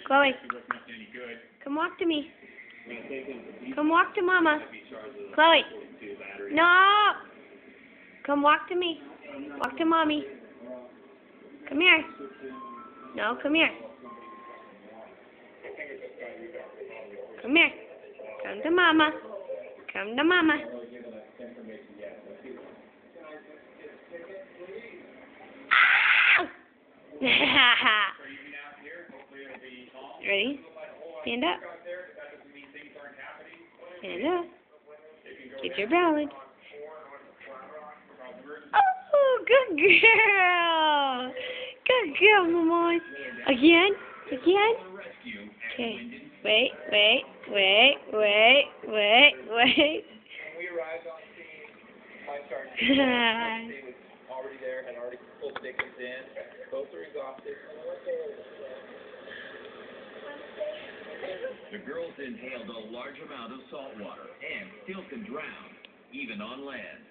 Chloe, come walk to me. Come walk to Mama. Chloe, no. Come walk to me. Walk to Mommy. Come here. No, come here. Come here. Come to Mama. Come to Mama. Ah! Ready? Stand up. Stand up. Get your balance. Oh, good girl. Good girl, Mama. Again? Again? Okay. Wait. When we arrived on scene, my sergeant was already there, had already pulled victims in. Both are exhausted. The girls inhaled a large amount of salt water and still can drown, even on land.